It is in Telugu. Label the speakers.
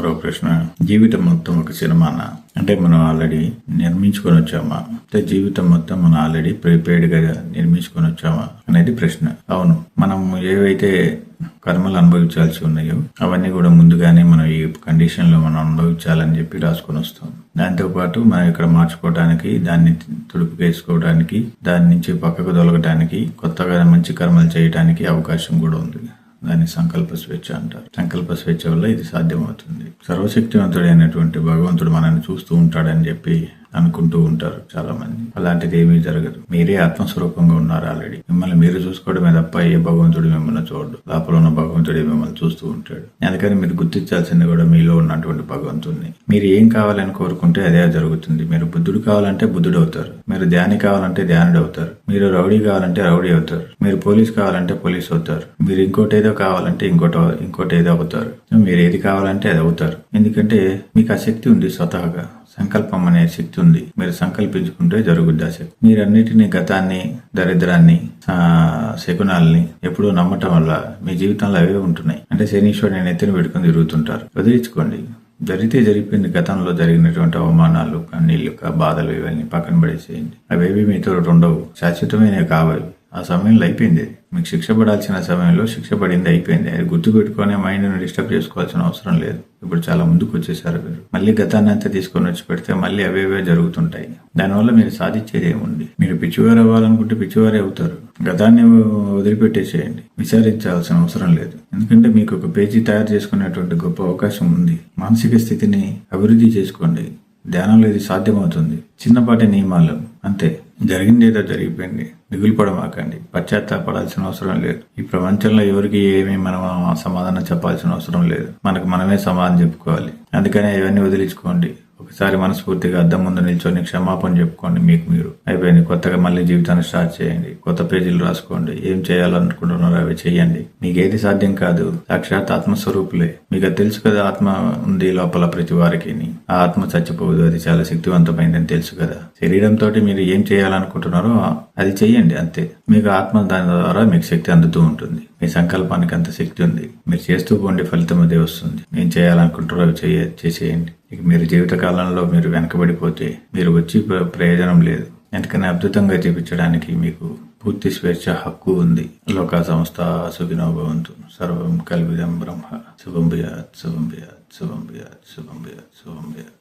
Speaker 1: మరో ప్రశ్న, జీవితం మొత్తం ఒక సినిమానా? అంటే మనం ఆల్రెడీ నిర్మించుకొని వచ్చామా? అంటే జీవితం మొత్తం మనం ఆల్రెడీ ప్రిపేర్డ్ గా నిర్మించుకొని వచ్చామా అనేది ప్రశ్న. అవును, మనం ఏవైతే కర్మలు అనుభవించాల్సి ఉన్నాయో అవన్నీ కూడా ముందుగానే మనం ఈ కండిషన్ లో మనం అనుభవించాలని చెప్పి రాసుకొని వస్తాం. దాంతో పాటు మనం ఇక్కడ మార్చుకోవడానికి, దాన్ని తుడుపుకేసుకోవడానికి, దాని నుంచి పక్కకు తొలగడానికి, కొత్తగా మంచి కర్మలు చేయడానికి అవకాశం కూడా ఉంది. దాన్ని సంకల్ప స్వేచ్ఛ అంటారు. సంకల్ప స్వేచ్ఛ వల్ల ఇది సాధ్యమవుతుంది. సర్వశక్తివంతుడైనటువంటి భగవంతుడు మనల్ని చూస్తూ ఉంటాడని చెప్పి అనుకుంటూ ఉంటారు చాలా మంది. అలాంటిది ఏమీ జరగదు. మీరే ఆత్మస్వరూపంగా ఉన్నారు ఆల్రెడీ. మిమ్మల్ని మీరు చూసుకోవడమే తప్ప ఏ భగవంతుడు మిమ్మల్ని చూడడు. లోపల ఉన్న భగవంతుడే మిమ్మల్ని చూస్తూ ఉంటాడు. అందుకని మీరు గుర్తించాల్సింది కూడా మీలో ఉన్నటువంటి భగవంతుడిని. మీరు ఏం కావాలని కోరుకుంటే అదే జరుగుతుంది. మీరు బుద్ధుడు కావాలంటే బుద్ధుడు అవుతారు. మీరు ధ్యాని కావాలంటే ధ్యానుడు అవుతారు. మీరు రౌడీ కావాలంటే రౌడీ అవుతారు. మీరు పోలీస్ కావాలంటే పోలీస్ అవుతారు. మీరు ఇంకోటి ఏదో కావాలంటే ఇంకోటి ఏదో అవుతారు. మీరు ఏది కావాలంటే అది అవుతారు. ఎందుకంటే మీకు ఆ శక్తి ఉంది. స్వతహాగా సంకల్పం అనే శక్తి ఉంది. మీరు సంకల్పించుకుంటే జరుగుద్ది ఆ శక్తి. మీరన్నిటినీ, గతాన్ని, దరిద్రాన్ని, శకునాల్ని ఎప్పుడూ నమ్మటం వల్ల మీ జీవితంలో అవే ఉంటున్నాయి. అంటే శనీశ్వరుని ఎత్తిన పెట్టుకుని తిరుగుతుంటారు. వదిలించుకోండి. జరిగితే జరిగిపోయింది. గతంలో జరిగినటువంటి అవమానాలు, కన్నీళ్లు, బాధలు ఇవన్నీ పక్కన పడేసేయండి. అవేవి మీతో ఉండవు. శాశ్వతమైనవి కావాలి. ఆ సమయంలో అయిపోయింది. మీకు శిక్ష పడాల్సిన సమయంలో శిక్ష పడింది, అయిపోయింది. అది గుర్తు పెట్టుకునే మైండ్ని డిస్టర్బ్ చేసుకోవాల్సిన అవసరం లేదు. ఇప్పుడు చాలా ముందుకు వచ్చేసారు మీరు. మళ్ళీ గతాన్ని అంతా తీసుకొని వచ్చి పెడితే మళ్ళీ అవేవే జరుగుతుంటాయి. దానివల్ల మీరు సాధించేది ఏముంది? మీరు పిచ్చివారు అవ్వాలనుకుంటే పిచ్చివారే అవుతారు. గతాన్ని వదిలిపెట్టేసేయండి. విచారించాల్సిన అవసరం లేదు. ఎందుకంటే మీకు ఒక పేజీ తయారు చేసుకునేటువంటి గొప్ప అవకాశం ఉంది. మానసిక స్థితిని అభివృద్ధి చేసుకోండి. ధ్యానంలో ఇది సాధ్యమవుతుంది. చిన్నపాటి నియమాలు అంతే. జరిగింది ఏదో జరిగిపోయింది. దిగులు పడమాకండి. పశ్చాత్తాపడాల్సిన అవసరం లేదు. ఈ ప్రపంచంలో ఎవరికి ఏమీ మనం సమాధానం చెప్పాల్సిన అవసరం లేదు. మనకు మనమే సమాధానం చెప్పుకోవాలి. అందుకనే ఇవన్నీ వదిలించుకోండి. ఒకసారి మనస్ఫూర్తిగా అద్దం ముందు నిల్చొని క్షమాపణ చెప్పుకోండి. మీకు మీరు అయిపోయింది. కొత్తగా మళ్ళీ జీవితాన్ని స్టార్ట్ చేయండి. కొత్త పేజీలు రాసుకోండి. ఏం చేయాలనుకుంటున్నారో అవి చేయండి. మీకు ఏది సాధ్యం కాదు. సాక్షాత్ ఆత్మస్వరూపులే. మీకు తెలుసు కదా, ఆత్మ ఉంది లోపల ప్రతి వారికి. ఆ ఆత్మ చచ్చిపోదు. అది చాలా శక్తివంతమైందని తెలుసు కదా. శరీరంతో మీరు ఏం చేయాలనుకుంటున్నారో అది చెయ్యండి, అంతే. మీకు ఆత్మ దాని ద్వారా మీకు శక్తి అందుతూ ఉంటుంది. మీ సంకల్పానికి అంత శక్తి ఉంది. మీరు చేస్తూ పోండి, ఫలితం అదే వస్తుంది. ఏం చేయాలనుకుంటారో అవి చేసేయండి. ఇక మీరు జీవితకాలంలో మీరు వెనకబడిపోతే మీరు వచ్చి ప్రయోజనం లేదు. ఎందుకని అద్భుతంగా చూపించడానికి మీకు పూర్తి స్వేచ్ఛ, హక్కు ఉంది. లోకా సంస్థ సుఖినో భవంతు. సర్వం కల్విదం బ్రహ్మ. శుభం భూయాత్, శుభం భూయాత్, శుభం భూయాత్, శుభం భూయాత్, శుభం భూయాత్.